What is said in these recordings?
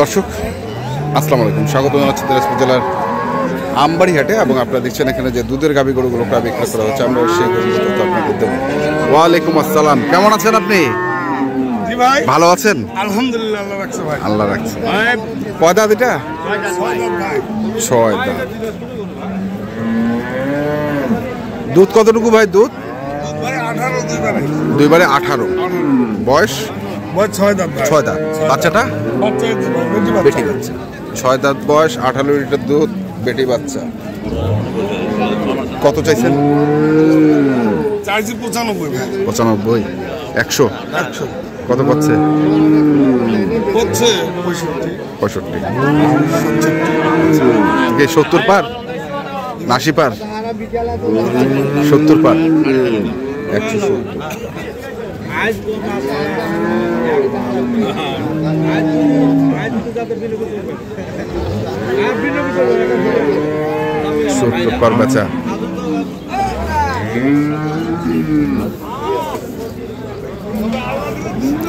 দর্শক আসসালামু আলাইকুম, স্বাগত জানাচ্ছি দিনাজপুর জেলার আমবাড়ি হাটে। এবং আপনারা দেখছেন এখানে যে দুধের গাভী গরুগুলো প্রায় বিক্রি করা হচ্ছে, আমরা সেই গরুগুলো আপনাদের দেবো। ওয়ালাইকুম আসসালাম, কেমন আছেন আপনি? ভালো আছেন? আলহামদুলিল্লাহ, আল্লাহ রাখছে। কয় দাঁত এটা? 6 দাঁত। দুধ কতটুকু ভাই? দুধ দুইবারে 18। বয়স 6 দাঁত। বাচ্চাটা বেটি বাচ্চা, 6 দাঁত বয়স, 18 লিটার দুধ, বেটি বাচ্চা। কত চাইছেন? 95। 100 কত পাচ্ছে? 65। 70 পার? 80 পার? 70 পার? 170। বেচা।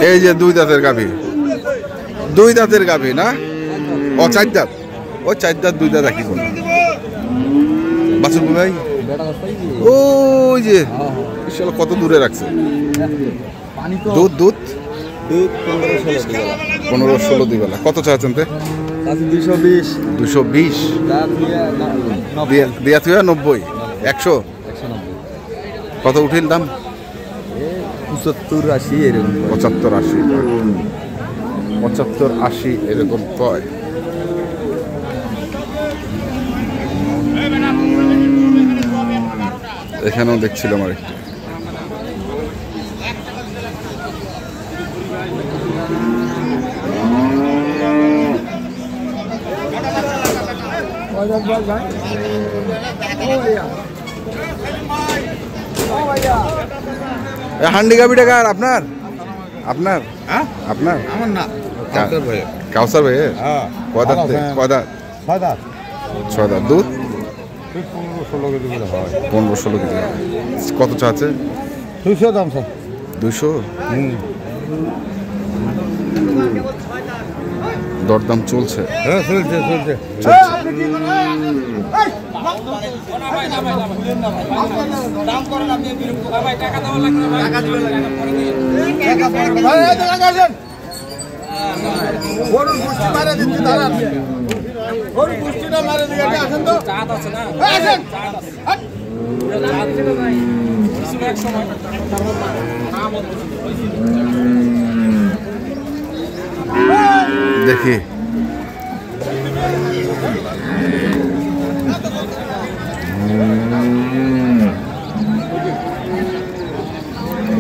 এই যে 2 দাঁতের গাভী, 2 দাঁতের গাভী না? ও 4 দাঁত। ও 4 দাঁত 2 দাঁত একই কোন বাছুর ভাই? ওই যে কত দূরে রাখছে। দুধ দুধ 15-16 দুই বেলা। কত চাচ্ছেন? 220 দিয়া তুই 90। 100 কত উঠিল দাম? 75-80 এরকম। 75-80 75-80 এরকম কয়। এখানেও দেখছিলাম আরেকটা। হান্ডি গাভি টাকা আপনার? আপনার আপনার আমার না, কাউসার ভাই। কয় দাঁত? 6 দাঁত। দুধ 15-16 কেজি করে হয়। 15-16 কেজি। কত চাচ্ছে? 200 দাম স্যার। 200। দরদাম চলছে? হ্যাঁ, চলছে। দেখি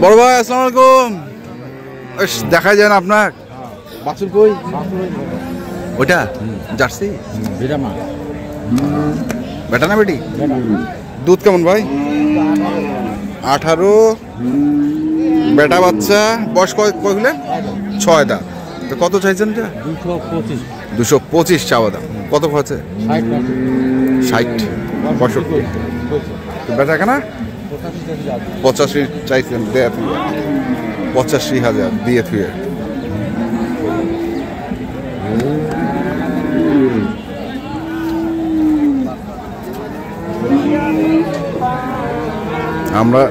বড় ভাই, আসসালামু আলাইকুম। দেখা যায় না আপনার বাছুর কই? ওইটা জার্সি বেটা না বেটি? দুধ কেমন ভাই? 18 বেটা বাচ্চা। বয়স কয়গুলো? 6 দাঁত। তো কত চাইছেন? 225 চাওয়া দাম। কত হচ্ছে? 60 65 বেটা কেনা 85 চাইছেন? দেয়া 85,000 দিয়ে থুয়ে। আমরা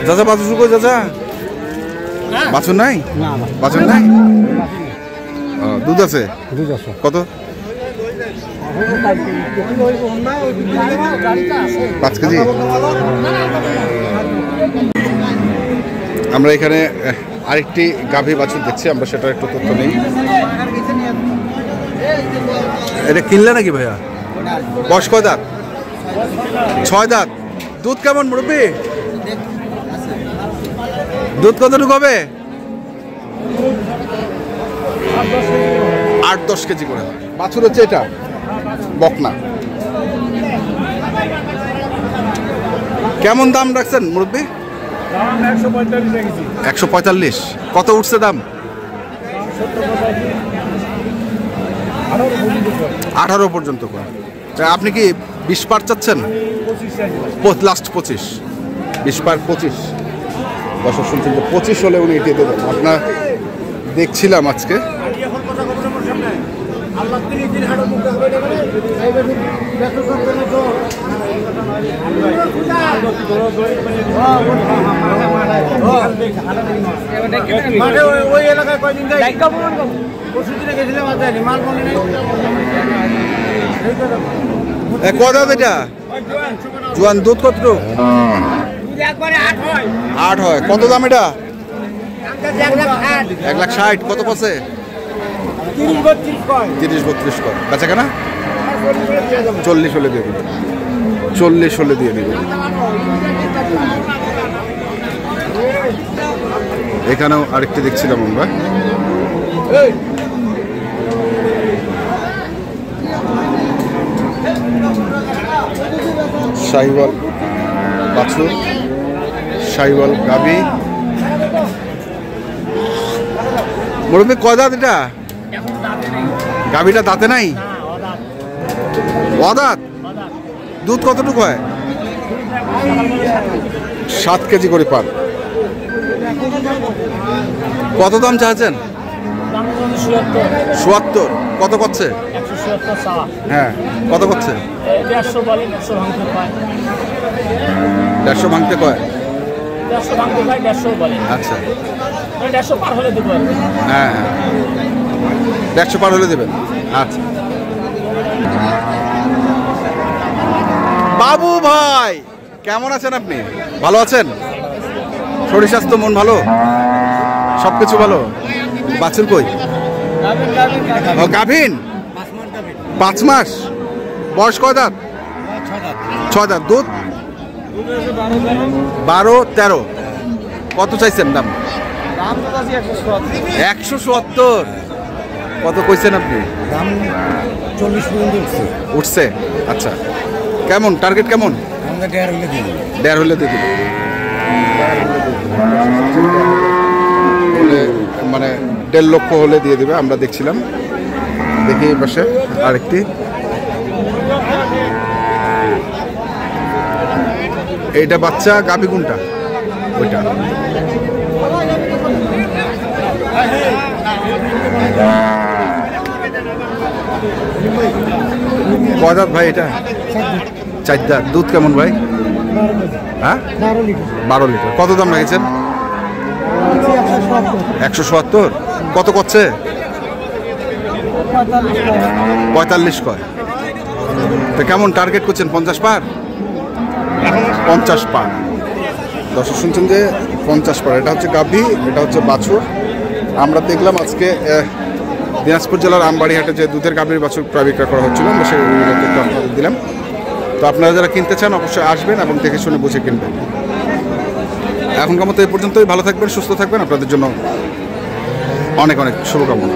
চাচা বাছুর শুকো? চাচা বাছুর নাই? বাছুর নাই? দুধ আছে? কত? 5 কেজি। আমরা এখানে আরেকটি গাভী বাছুর দেখছি, আমরা সেটার একটু তথ্য নেই। এটা কিনলে নাকি ভাইয়া? বয়স কয় দাঁত? 6 দাঁত। দুধ কেমন মুরব্বি? দুধ কতটুকু হবে? 8-10 কেজি করে। বাছুর হচ্ছে এটা, বকনা। কেমন দাম রাখছেন মুরব্বি? 145। কত উঠছে দাম? 18 পর্যন্ত। আপনি কি 20 পার চাচ্ছেন? লাস্ট 25। 20 পার 25। দর্শক শুনছেন যে 25 হলে উনি এটিয়ে দেবেন। আপনার দেখছিলাম আজকে কত এটা জোয়ান দুধ কতটুকু? 8 হয়। কত দাম এটা? 1,60,000। কত পড়ছে? 30-32 কর। বেচা কেনা 40 হলে দিয়ে দিবে। 40 হলে দিয়ে দিবে। এখানেও আরেকটি দেখছিলাম আমরা। শাহিওয়াল বাছুর, শাহিওয়াল গাবি। মুরব্বী কয় দাঁত এটা? গাবিটা দাঁতে নাই? অদাঁত। দুধ কতটুকু হয়? 7 কেজি করে পার। কত দাম চাচ্ছেন? 77। কত করছে? হ্যাঁ, কত করছে? 150 ভাঙতে কয়? আচ্ছা, হ্যাঁ হ্যাঁ, 150 পার হলে দেবেন। আচ্ছা বাবু ভাই, কেমন আছেন আপনি? ভালো আছেন? শরীর স্বাস্থ্য মন ভালো, সবকিছু ভালো? বাছুর কই? গাভীন 5 মাস। বয়স কয় দাঁত? 6 দাঁত। দুধ 12-13। কত চাইছেন দাম? 170। কত কইছেন আপনি? 40 পর্যন্ত উঠছে। আচ্ছা, কেমন টার্গেট? কেমন? 1.5 হলে দিয়ে দিন। মানে 1.5 লক্ষ হলে দিয়ে দিবে। আমরা দেখছিলাম, দেখি এই পাশে আরেকটি। এইটা বাচ্চা গাভী কোনটা? ওইটা। কয় দাঁত ভাই এটা? 4 দাঁত। দুধ কেমন ভাই? হ্যাঁ, 12 লিটার। কত দাম রেখেছেন? 170। কত করছে? 45 কয়। তো কেমন টার্গেট করছেন? 50 পার? 50 পার। দর্শক শুনছেন যে 50 পার। এটা হচ্ছে গাভী, এটা হচ্ছে বাছুর। আমরা দেখলাম আজকে দিনাজপুর জেলার আমবাড়িহাটে যে দুধের গাভীর বাছুর প্রায় বিক্রয় করা হচ্ছিল, আমরা সেই আপনাদের দিলাম। তো আপনারা যারা কিনতে চান অবশ্যই আসবেন এবং দেখে শুনে বুঝে কিনবেন। এখনকার মতো এই পর্যন্তই। ভালো থাকবেন, সুস্থ থাকবেন। আপনাদের জন্য অনেক অনেক শুভকামনা।